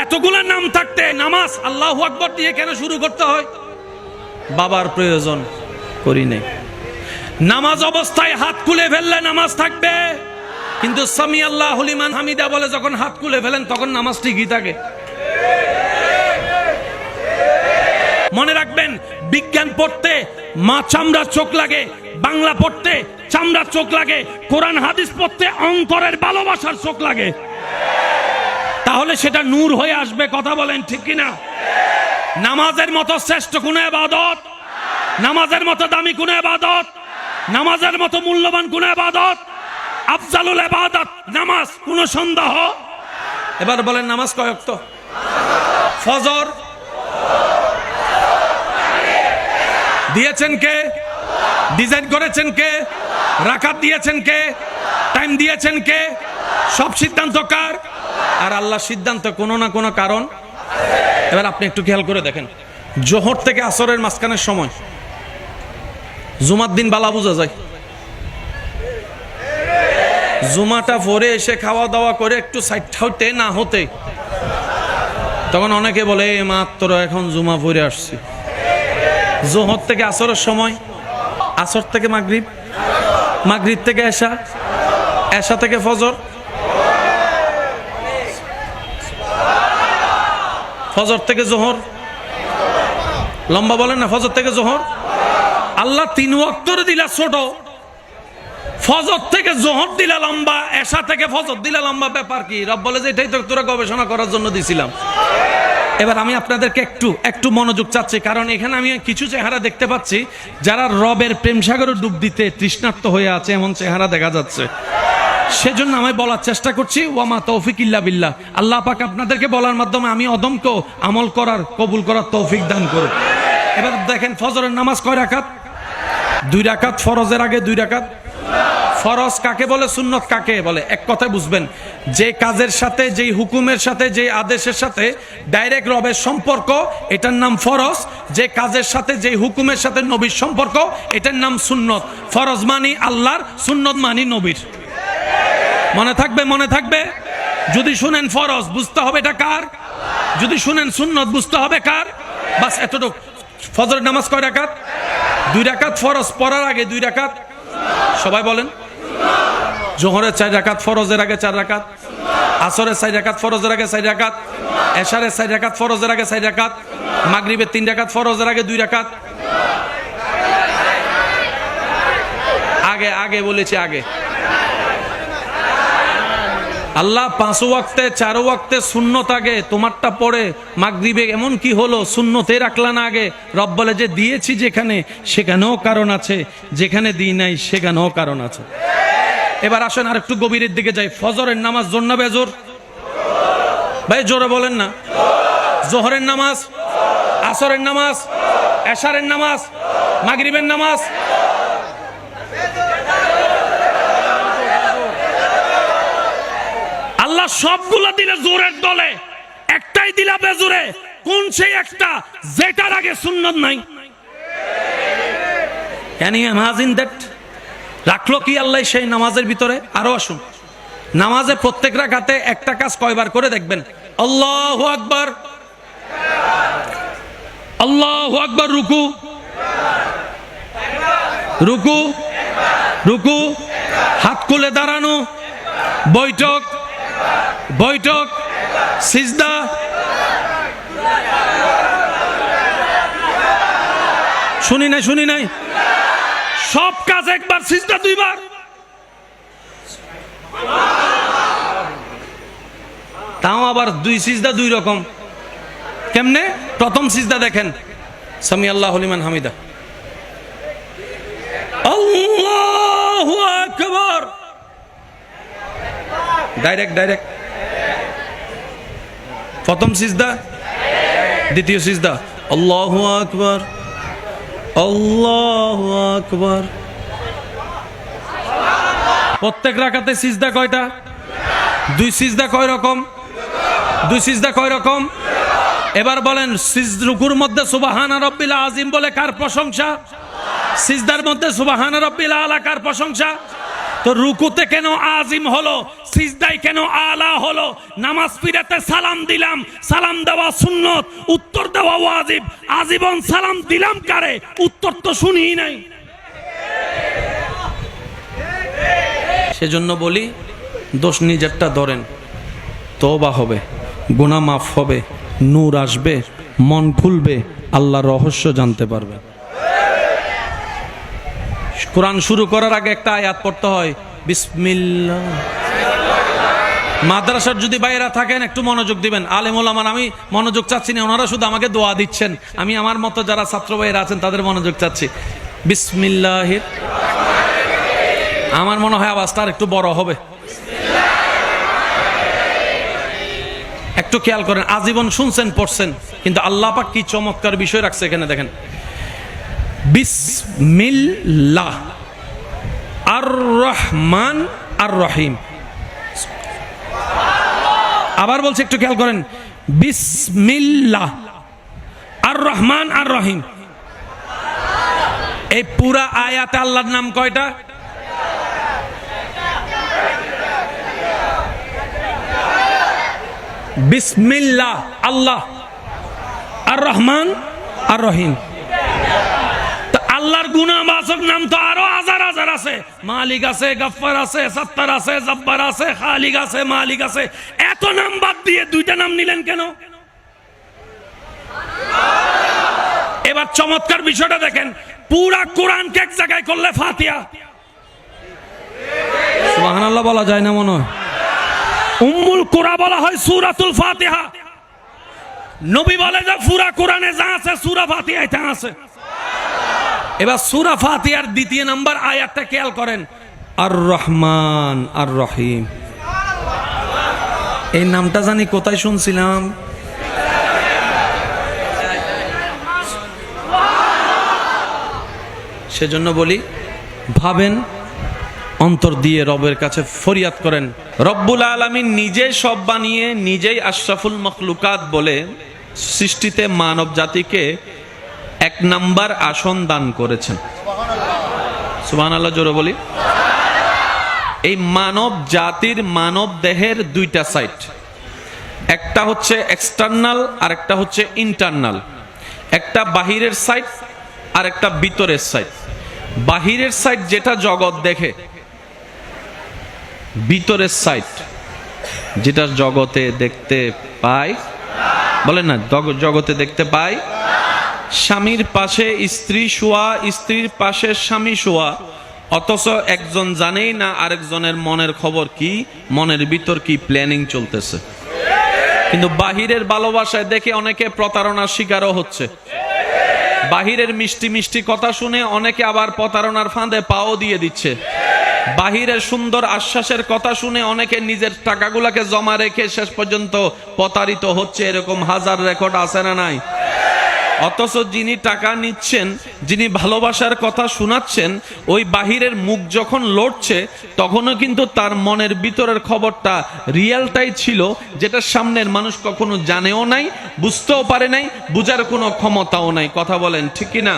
এতগুলো নাম থাকতে নামাজ আল্লাহু আকবার দিয়ে কেন শুরু করতে হয়? বাবার প্রয়োজন করি নাই। নামাজ অবস্থায় হাত খুলে ফেললে নামাজ থাকবে, কিন্তু সামি আল্লাহু লিমান হামিদা বলে যখন হাত খুলে ফেলেন তখন নামাজ ঠিকই থাকে। মনে রাখবেন, বিজ্ঞান পড়তে মা চামড়ার চোখ লাগে, বাংলা পড়তে চামড়ার চোখ লাগে, কোরআন হাদিস পড়তে অন্তরের ভালোবাসার চোখ লাগে। তাহলে সেটা নূর হয়ে আসবে। কথা বলেন ঠিক কিনা? নামাজের মতো শ্রেষ্ঠ কোন ইবাদত, নামাজের মতো দামি কোন ইবাদত, নামাজের মতো মূল্যবান কোন ইবাদত? আফজালুল ইবাদত নামাজ, কোন সন্দেহ? এবার বলেন নামাজ কয় ওয়াক্ত? ফজর দিয়েছেন কে? ডিজাইন করেছেন কে? রাকাত দিয়েছেন কে? টাইম দিয়েছেন কে? সব সিদ্ধান্ত কার? আর আল্লাহ সিদ্ধান্ত কোনো না কোনো কারণ। এবার আপনি একটু খেয়াল করে দেখেন, জোহর থেকে আসরের মাঝখানের সময় জুমার দিন বালা বোঝা যায়। জুমাটা পরে এসে খাওয়া দাওয়া করে একটু সাইড হতে না হতে তখন অনেকে বলে মাত্র এখন জুমা পরে আসছি। জোহর থেকে আসরের সময়, আসর থেকে মাগরিব, মাগরিব থেকে এশা, এশা থেকে ফজর, ফজর থেকে জোহর। লম্বা বলেন না, ফজর থেকে জোহর। আল্লাহ 3 ওয়াক্তর দিলা ছোট, ফজর থেকে জোহর দিলা লম্বা, এশা থেকে ফজর দিলা লম্বা। ব্যাপার কি? রব বলে যে এটাই তো তোরা গবেষণা করার জন্য দিছিলাম। এবার আমি আপনাদেরকে একটু মনোযোগ চাচ্ছি, কারণ এখানে আমি কিছু চেহারা দেখতে পাচ্ছি যারা রবের প্রেম সাগরে ডুব দিতে তৃষ্ণার্ত হয়ে আছে, এমন চেহারা দেখা যাচ্ছে। সেজন্য আমি বলার চেষ্টা করছি, ওয়ামা তৌফিক ইল্লা বিল্লাহ। আল্লাহ পাক আপনাদেরকে বলার মাধ্যমে আমি অদমকে আমল করার, কবুল করার তৌফিক দান করুন। এবার দেখেন, ফজরের নামাজ কয় রাকাত? 2 রাকাত। ফরজের আগে 2 রাকাত। ফরজ কাকে বলে, সুন্নত কাকে বলে? এক কথায় বুঝবেন, যে কাজের সাথে, যেই হুকুমের সাথে, যেই আদেশের সাথে ডাইরেক্ট রবের সম্পর্ক, এটার নাম ফরজ। যে কাজের সাথে, যেই হুকুমের সাথে নবীর সম্পর্ক, এটার নাম সুন্নত। ফরজ মানি আল্লাহর, সুন্নত মানি নবীর। মনে থাকবে, মনে থাকবে। যদি শুনেন ফরজ, বুঝতে হবে এটা কার। যদি শুনেন সুন্নত, বুঝতে হবে কার। বাস এতটুকু। ফজরের নামাজ কয় রাকাত? 2 রাকাত। ফরজ পড়ার আগে 2 রাকাত। সবাই বলেন। জোহরের 4 রাকাত, ফরজের আগে 4 রাকাত। আসরের 4 রাকাত, ফরজের আগে 4 রাকাত। এশারের 4 রাকাত, ফরজের আগে 4 রাকাত। মাগরিবের 3 রাকাত, ফরজের আগে 2 রাকাত। আগে আগে বলেছি, আগে। আল্লাহ 5 ওয়াক্তে 4 ওয়াক্তে সুন্নত আগে, তোমারটা পড়ে মাগরিবে এমন কি হলো সুন্নতে রাখলা না আগে? রব বলে যে দিয়েছি যেখানে, সেখানেও কারণ আছে, যেখানে দিই নাই সেখানেও কারণ আছে। এবার আসেন আর একটু গভীরের দিকে যাই। ফজরের নামাজ জোর না বেজোর? ভাই জোরে বলেন না। জোহরের নামাজ, আসরের নামাজ, এশারের নামাজ, মাগরিবের নামাজ। আল্লাহ সবগুলো দিলে জোরের দলে, একটাই দিলা বেজোরে। কোন সেই একটা যেটার আগে সুন্নত নাই? Can you imagine that? রাখলো কি আল্লাহ সেই নামাজের ভিতরে? আরো আসুন, নামাজে প্রত্যেক রাকাতে একটা কাজ কয়বার করে দেখবেন? আল্লাহু আকবার, আল্লাহু আকবার। রুকু, রুকু, রুকু, হাত খুলে দাঁড়ানো, বৈঠক, বৈঠক, সিজদা। শুনি নাই, শুনি নাই। সব কাজ একবার, সিজদা 2 বার। তাও আবার 2 সিজদা 2 রকম। কেমনে? প্রথম সিজদা দেখেন, সামি আল্লাহু লিমান হামিদা, আল্লাহু আকবার। Direct direct. প্রথম সিজদা, দ্বিতীয় সিজদা, আল্লাহু আকবার, আল্লাহু আকবার। প্রত্যেক রাকাতে সিজদা কয়টা? 2 সিজদা। কয় রকম? 2 সিজদা কয় রকম? এবার বলেন, রুকুর মধ্যে সুবহান রাব্বিল আযীম বলে কার প্রশংসা? সিজদার মধ্যে সুবহান রাব্বিল আলা কার প্রশংসা? তো রুকুতে কেন আজিম হলো, সিজদায় কেন আলা হলো? নামাজ পড়তে সালাম দিলাম, সালাম দেওয়া সুন্নত, উত্তর দেওয়া ওয়াজিব। আজীবন সালাম দিলাম কারে? উত্তর তো শুনিই নাই। সেজন্য বলি, দোষ নিজেরটা ধরেন, তওবা হবে, গুনাহ মাফ হবে, নূর আসবে, মন খুলবে, আল্লাহর রহস্য জানতে পারবে। কোরআন শুরু করার আগে একটা আয়াত পড়তে হয়, বিসমিল্লাহ। মাদ্রাসার যদি বাইরা থাকেন একটু মনোযোগ দিবেন। আলেম ওলামা, আমি মনোযোগ চাচ্ছি না, ওনারা শুধু আমাকে দোয়া দিচ্ছেন। আমি আমার মতো যারা ছাত্র ভাইরা আছেন তাদের মনোযোগ চাচ্ছি। বিসমিল্লাহির, আমার মনে হয় আওয়াজটা আর একটু বড় হবে। একটু খেয়াল করেন, আজীবন শুনছেন পড়ছেন, কিন্তু আল্লাহ পাক কি চমৎকার বিষয় রাখছে এখানে দেখেন। বিসমিল্লাহ আর রহমান আর রহিম। আবার বলছি, একটু খেয়াল করেন, বিসমিল্লাহ আর রহমান আর রহিম। এই পুরা আয়াতে আল্লাহর নাম কয়টা? বিসমিল্লাহ আল্লাহ, আর রহমান আর রহিম। আল্লাহর গুণবাচক নাম তো আরো হাজার হাজার আছে। মালিক আছে, গফফার আছে, সত্তার আছে, জব্বার আছে, খালিক আছে, মালিক আছে। এত নাম বাদ দিয়ে দুইটা নাম নিলেন কেন? এবার চমৎকার বিষয়টা দেখেন, পুরা কোরআনকে এক জায়গায় করলে ফাতিহা। সুবহানাল্লাহ বলা যায় না মনে হয়? উম্মুল কুরা বলা হয় সূরাতুল ফাতিহা। নবী বলে যে পুরা কোরআনে যা আছে সূরা ফাতিহায় তা আছে। এবার সূরা ফাতিহার দ্বিতীয় নাম্বার আয়াতটা খেয়াল করেন, আর রহমান আর রহিম। এই নামটা জানি কোথায় শুনছিলাম। সেজন্য বলি, ভাবেন, অন্তর দিয়ে রবের কাছে ফরিয়াদ করেন। রব্বুল আলামিন নিজেই সব বানিয়ে নিজেই আশরাফুল মখলুকাত বলে সৃষ্টিতে মানব জাতিকে এক নাম্বার আসন দান করেছেন। সুবহানাল্লাহ জোরে বলি। এই মানব জাতির মানব দেহের দুইটা সাইড, একটা হচ্ছে এক্সটার্নাল আর একটা হচ্ছে ইন্টারনাল। একটা বাহিরের সাইড আর একটা ভিতরের সাইড। বাহিরের সাইড যেটা জগৎ দেখে, ভিতরের সাইড যেটা জগতে দেখতে পায়, বলেন না, জগতে দেখতে পায়। স্বামীর পাশে স্ত্রী শোয়া, স্ত্রীর পাশে স্বামী শোয়া, অথচ একজন জানেই না আরেকজনের মনের খবর কি, মনের ভিতর কি প্ল্যানিং চলতেছে। কিন্তু বাহিরের ভালোবাসায় দেখে অনেকে প্রতারণার শিকারও হচ্ছে। বাহিরের মিষ্টি মিষ্টি কথা শুনে অনেকে আবার প্রতারণার ফাঁদে পাও দিয়ে দিচ্ছে। বাহিরের সুন্দর আশ্বাসের কথা শুনে অনেকে নিজের টাকাগুলাকে জমা রেখে শেষ পর্যন্ত প্রতারিত হচ্ছে। এরকম হাজার রেকর্ড আছে না নাই? অথচ যিনি টাকা নিচ্ছেন, যিনি ভালোবাসার কথা শোনাচ্ছেন, ওই বাহিরের মুখ যখন লড়ছে তখনও কিন্তু তার মনের ভিতরের খবরটা রিয়েলটাই ছিল, যেটা সামনের মানুষ কখনো জানেও নাই, বুঝতেও পারে নাই, বুঝার কোনো ক্ষমতাও নাই। কথা বলেন ঠিক কি না?